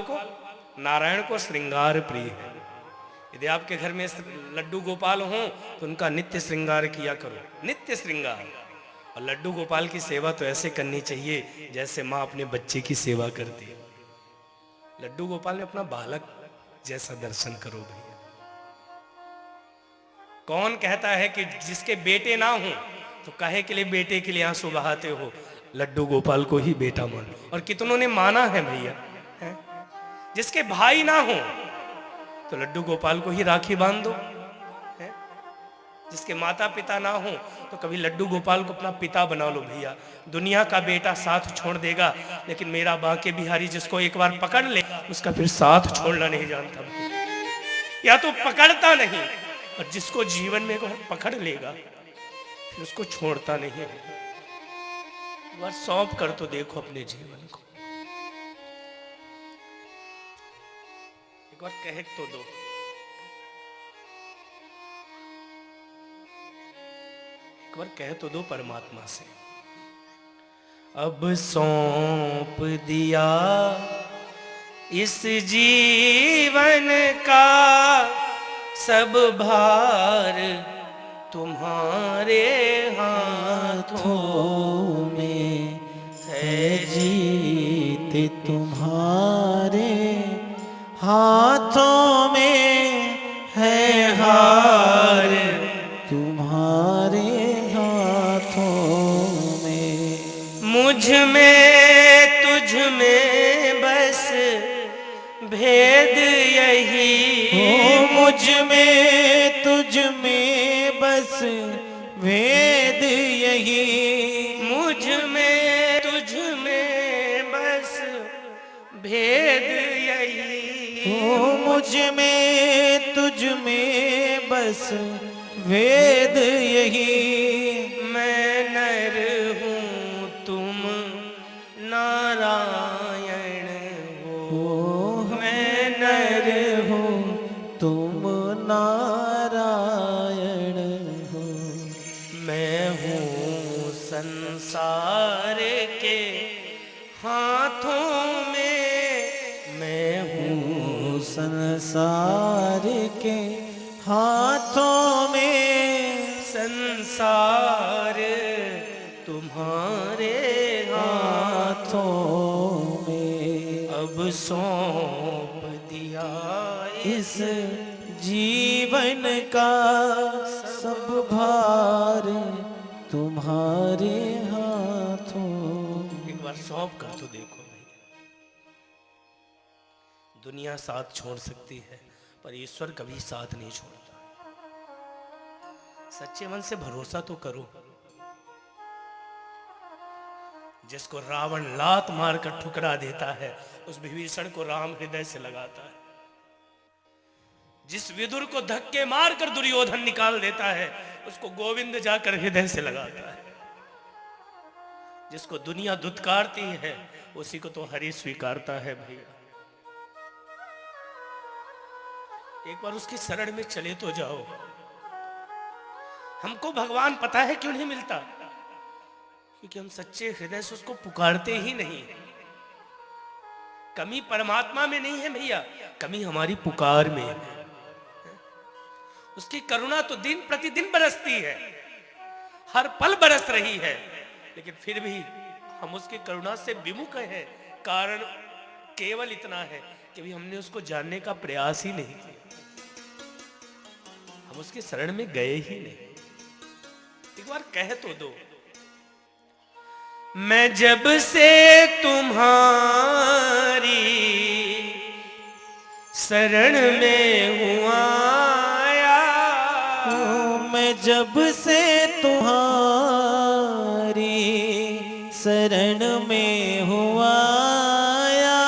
को, नारायण को श्रृंगार प्रिय है। यदि आपके घर में लड्डू गोपाल हों तो उनका नित्य श्रृंगार किया करो, नित्य श्रृंगार। और लड्डू गोपाल की सेवा तो ऐसे करनी चाहिए जैसे माँ अपने बच्चे की सेवा करती है। लड्डू गोपाल ने अपना बालक जैसा दर्शन करो भैया। कौन कहता है कि जिसके बेटे ना हो तो काहे के लिए बेटे के लिए आंसू बहाते हो? लड्डू गोपाल को ही बेटा मान लो। और कितनों ने माना है भैया, है? जिसके भाई ना हो तो लड्डू गोपाल को ही राखी बांध दो, है? जिसके माता पिता ना हो तो कभी लड्डू गोपाल को अपना पिता बना लो भैया। दुनिया का बेटा साथ छोड़ देगा, लेकिन मेरा बांके बिहारी जिसको एक बार पकड़ ले उसका फिर साथ छोड़ना नहीं जानता भैया। या तो पकड़ता नहीं, और जिसको जीवन में पकड़ लेगा फिर उसको छोड़ता नहीं। एक बार सौंप कर तो देखो अपने जीवन को, एक बार कह तो दो। एक बार कह तो दो परमात्मा से, अब सौंप दिया इस जीवन का सब भार तुम्हारे हाथों में है, जीत तुम्हारे हाथों में है, हार तुम्हारे हाथों में। मुझ में तुझ में बस भेद यही हो, मुझ में तुझ में बस भेद यही। मुझ में तुझ में बस भेद यही। हो, मुझ में तुझ में बस भेद यही। मैं नर हूँ तुम नारायण हो, मैं नर हूँ तुम नारायण हो। मैं हूँ संसार के हाथों में, मैं हूँ संसार के हाथों में। संसार तुम्हारे हाथों में। अब सौंप दिया इस जीवन का सब भार तुम्हारे हाथों। एक बार सौंप कर तो देखो भैया। दुनिया साथ छोड़ सकती है पर ईश्वर कभी साथ नहीं छोड़ता। सच्चे मन से भरोसा तो करो। जिसको रावण लात मारकर ठुकरा देता है उस विभीषण को राम हृदय से लगाता है। जिस विदुर को धक्के मारकर दुर्योधन निकाल देता है उसको गोविंद जाकर हृदय से लगाता है। जिसको दुनिया दुत्कारती है उसी को तो हरि स्वीकारता है भैया। एक बार उसकी शरण में चले तो जाओ। हमको भगवान पता है क्यों नहीं मिलता, क्योंकि हम सच्चे हृदय से उसको पुकारते ही नहीं। कमी परमात्मा में नहीं है भैया, कमी हमारी पुकार में है। उसकी करुणा तो दिन प्रतिदिन बरसती है, हर पल बरस रही है, लेकिन फिर भी हम उसकी करुणा से विमुख हैं। कारण केवल इतना है कि भी हमने उसको जानने का प्रयास ही नहीं किया, हम उसके शरण में गए ही नहीं। एक बार कह तो दो, मैं जब से तुम्हारी शरण में हूँ आया, मैं जब से तुम्हारी शरण में हूँ आया।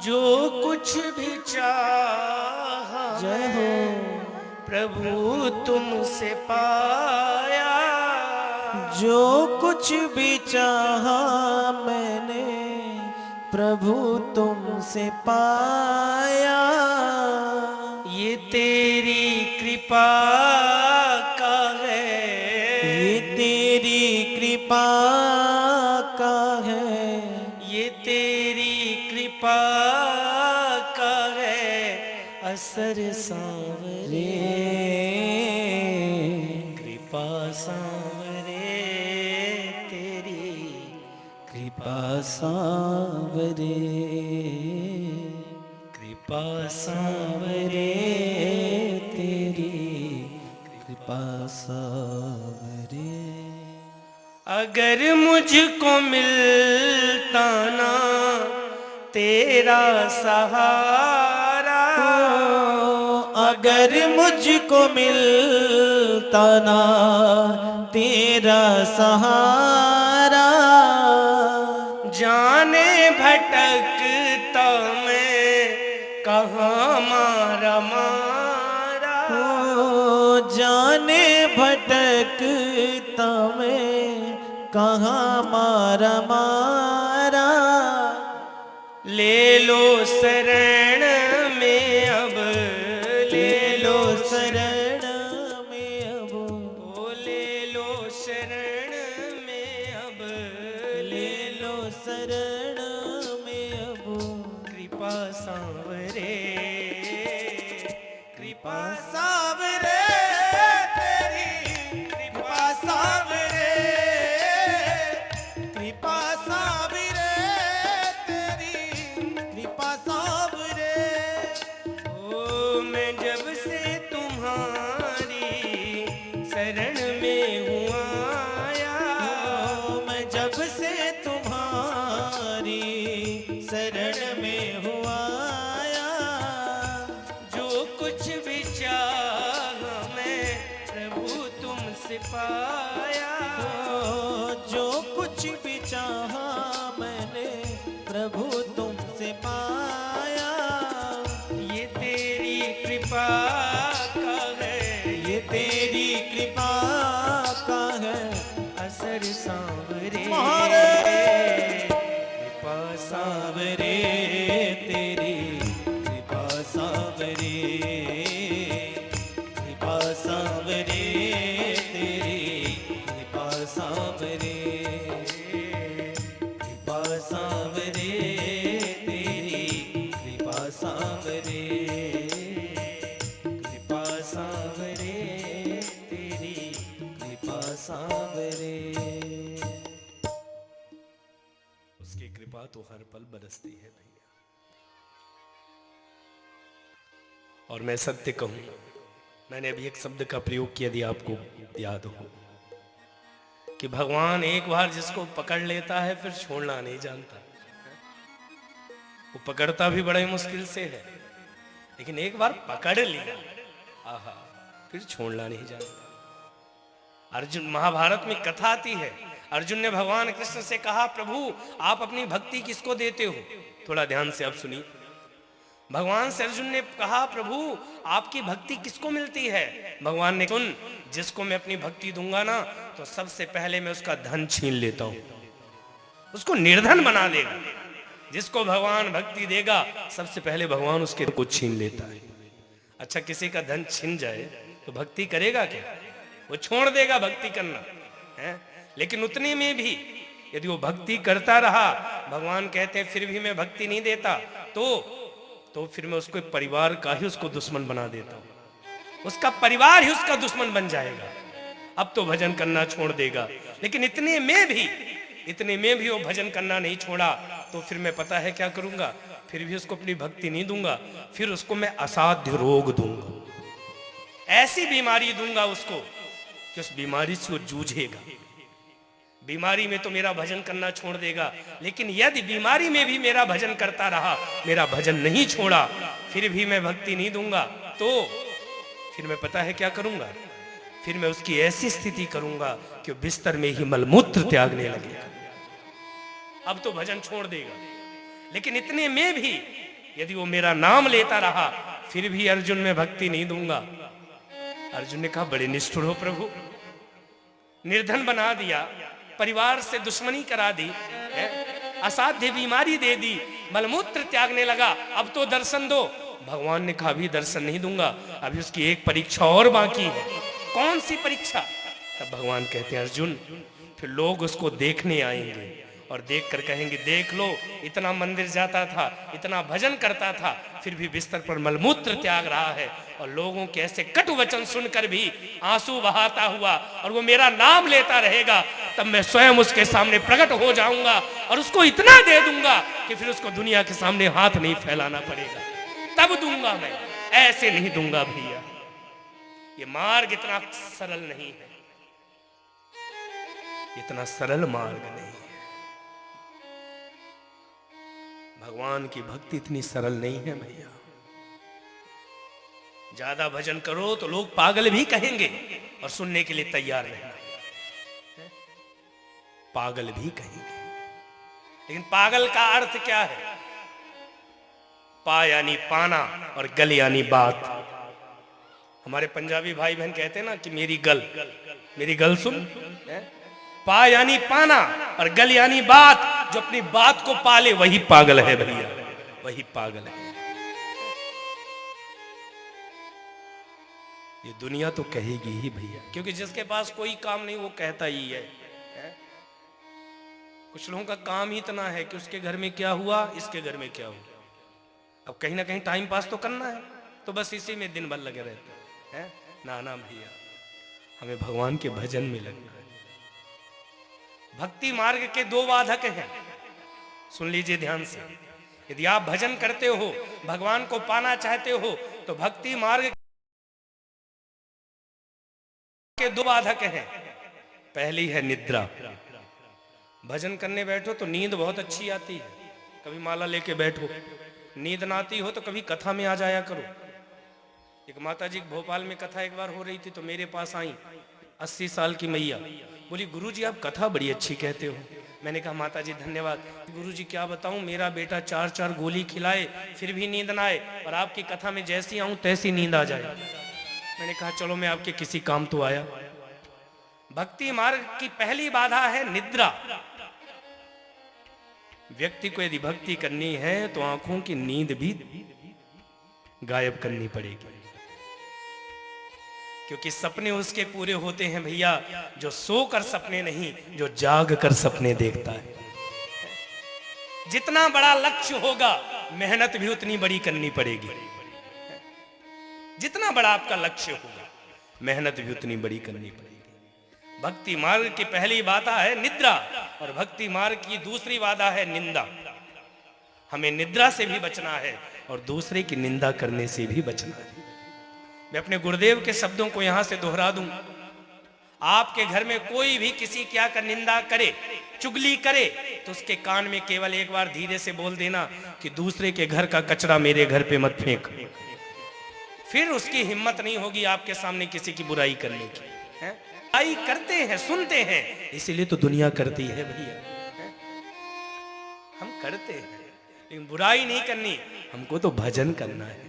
जो कुछ भी चाहा जय हो प्रभु तुमसे पाया। जो कुछ भी चाहा मैंने प्रभु तुमसे पाया। ये तेरी कृपा का है, ये तेरी कृपा का है, ये तेरी कृपा का है असर सांवरे, कृपा सांवरे तेरी, कृपा सांवरे, कृपा सांवरे तेरी कृपा सांवरे। अगर मुझको मिलता ना तेरा सहारा, अगर मुझको मिलता ना तेरा सहारा, जाने भटकता मैं कहाँ मारा मारा, जाने भटकता मैं कहाँ मारा मारा। ले लो शरण में अब, ले लो शरण में अब, ओ ले लो शरण में अब, ले लो शरण में अब, कृपा सांवरे, कृपा सांवरे तेरी कृपा सांवरे, कृपा सांवरे तेरी कृपा सांवरे। ओ मैं जब से तुम्हारी शरण में हूँ आया, मैं जब से तुम्हारी शरण में हूँ आया, जो कुछ भी चाहा मैं प्रभु तुमसे पाया, जो कुछ भी चाहा मैंने प्रभु तुमसे पाया। ये तेरी कृपा का है, ये तेरी कृपा का है असर सांवरे, महारे। कृपा सांवरे तेरी कृपा सांवरे, कृपा सांवरे तेरी कृपा सांवरे, कृपा सांवरे तेरी कृपा सांवरे, कृपा सांवरे तेरी कृपा सांवरे। उसकी कृपा तो हर पल बरसती है भैया। और मैं सत्य कहूं, मैंने अभी एक शब्द का प्रयोग किया, यदि आपको याद हो, कि भगवान एक बार जिसको पकड़ लेता है फिर छोड़ना नहीं जानता। वो पकड़ता भी बड़े मुश्किल से है, लेकिन एक बार पकड़ लिया, आहा, फिर छोड़ना नहीं जानता। अर्जुन, महाभारत में कथा आती है, अर्जुन ने भगवान कृष्ण से कहा, प्रभु आप अपनी भक्ति किसको देते हो? थोड़ा ध्यान से आप सुनिए। भगवान से अर्जुन ने कहा, प्रभु आपकी भक्ति किसको मिलती है? भगवान ने, सुन, जिसको मैं अपनी भक्ति दूंगा ना, तो सबसे पहले मैं उसका धन छीन लेता हूं, उसको निर्धन बना देगा। जिसको भगवान भक्ति देगा, सबसे पहले भगवान उसके को छीन लेता है। अच्छा, किसी का धन छिन जाए तो भक्ति करेगा क्या? वो छोड़ देगा भक्ति करना है। लेकिन उतने में भी यदि वो भक्ति करता रहा, भगवान कहते हैं फिर भी मैं भक्ति नहीं देता, तो फिर मैं उसको परिवार का ही उसको दुश्मन बना देता हूं, उसका परिवार ही उसका दुश्मन बन जाएगा। अब तो भजन करना छोड़ देगा। लेकिन इतने में भी वो भजन करना नहीं छोड़ा, तो फिर मैं पता है क्या करूंगा, फिर भी उसको अपनी भक्ति नहीं दूंगा, फिर उसको मैं असाध्य रोग दूंगा, ऐसी बीमारी दूंगा उसको कि उस बीमारी से वो जूझेगा। बीमारी में तो मेरा भजन करना छोड़ देगा, लेकिन यदि बीमारी में भी मेरा भजन करता रहा, मेरा भजन नहीं छोड़ा, फिर भी मैं भक्ति नहीं दूंगा, तो फिर मैं पता है क्या करूंगा, फिर मैं उसकी ऐसी स्थिति करूंगा कि बिस्तर में ही मलमूत्र त्यागने लगेगा। अब तो भजन छोड़ देगा, लेकिन इतने में भी यदि वो मेरा नाम लेता रहा, फिर भी अर्जुन में भक्ति नहीं दूंगा। अर्जुन ने कहा, बड़े निष्ठुर हो प्रभु, निर्धन बना दिया, परिवार से दुश्मनी करा दी, असाध्य बीमारी दे दी, मलमूत्र त्यागने लगा, अब तो दर्शन दो। भगवान ने कहा, अभी दर्शन नहीं दूंगा, अभी उसकी एक परीक्षा और बाकी है। कौन सी परीक्षा? तब भगवान कहते हैं, अर्जुन, फिर लोग उसको देखने आएंगे और देखकर कहेंगे देख लो, इतना मंदिर जाता था, इतना भजन करता था, फिर भी बिस्तर पर मलमूत्र त्याग रहा है। और लोगों के ऐसे कटु वचन सुनकर भी आंसू बहाता हुआ और वो मेरा नाम लेता रहेगा, तब मैं स्वयं उसके सामने प्रकट हो जाऊंगा और उसको इतना दे दूंगा कि फिर उसको दुनिया के सामने हाथ नहीं फैलाना पड़ेगा, तब दूंगा मैं, ऐसे नहीं दूंगा भैया। ये मार्ग इतना सरल नहीं है, इतना सरल मार्ग नहीं है। भगवान की भक्ति इतनी सरल नहीं है भैया। ज्यादा भजन करो तो लोग पागल भी कहेंगे और सुनने के लिए तैयार रहना, पागल भी कहेंगे। लेकिन पागल का अर्थ क्या है? पा यानी पाना और गल यानी बात। हमारे पंजाबी भाई बहन कहते हैं ना कि मेरी गल सुन। पा यानी पाना और गल यानी बात। जो अपनी बात को पाले वही पागल है भैया, वही पागल है। ये दुनिया तो कहेगी ही भैया, क्योंकि जिसके पास कोई काम नहीं वो कहता ही है? कुछ लोगों का काम ही इतना है कि उसके घर में क्या हुआ, इसके घर में क्या हुआ। अब कहीं ना कहीं टाइम पास तो करना है, तो बस इसी में दिन भर लगे रहते हैं। ना ना भैया, हमें भगवान के भजन में लगना है। भक्ति मार्ग के दो बाधक हैं, सुन लीजिए ध्यान से। यदि आप भजन करते हो, भगवान को पाना चाहते हो, तो भक्ति मार्ग के दो बाधक हैं। पहली है निद्रा। भजन करने बैठो तो नींद बहुत अच्छी आती है। कभी माला लेके बैठो, नींद ना आती हो तो कभी कथा में आ जाया करो। एक माता जी भोपाल में कथा एक बार हो रही थी, तो मेरे पास आई 80 साल की मैया। बोली गुरुजी आप कथा बड़ी अच्छी कहते हो। मैंने कहा माता जी धन्यवाद। गुरुजी क्या बताऊं, मेरा बेटा 4-4 गोली खिलाए फिर भी नींद ना आए, और आपकी कथा में जैसी आऊं तैसी नींद आ जाए। मैंने कहा चलो मैं आपके किसी काम तो आया। भक्ति मार्ग की पहली बाधा है निद्रा। व्यक्ति को यदि भक्ति करनी है तो आंखों की नींद भी गायब करनी पड़ेगी, क्योंकि सपने उसके पूरे होते हैं भैया जो सोकर सपने नहीं, जो जाग कर सपने देखता है। जितना बड़ा लक्ष्य होगा मेहनत भी उतनी बड़ी करनी पड़ेगी। जितना बड़ा आपका लक्ष्य होगा मेहनत भी उतनी बड़ी करनी पड़ेगी। भक्ति मार्ग की पहली बाधा है निद्रा, और भक्ति मार्ग की दूसरी बाधा है निंदा। हमें निद्रा से भी बचना है और दूसरे की निंदा करने से भी बचना है। मैं अपने गुरुदेव के शब्दों को यहां से दोहरा दूं। आपके घर में कोई भी किसी क्या कर निंदा करे, चुगली करे, तो उसके कान में केवल एक बार धीरे से बोल देना कि दूसरे के घर का कचरा मेरे घर पे मत फेंक। फिर उसकी हिम्मत नहीं होगी आपके सामने किसी की बुराई करने की। बुराई करते हैं, सुनते हैं, इसीलिए तो दुनिया करती है भैया। हम करते हैं लेकिन बुराई नहीं करनी, हमको तो भजन करना है।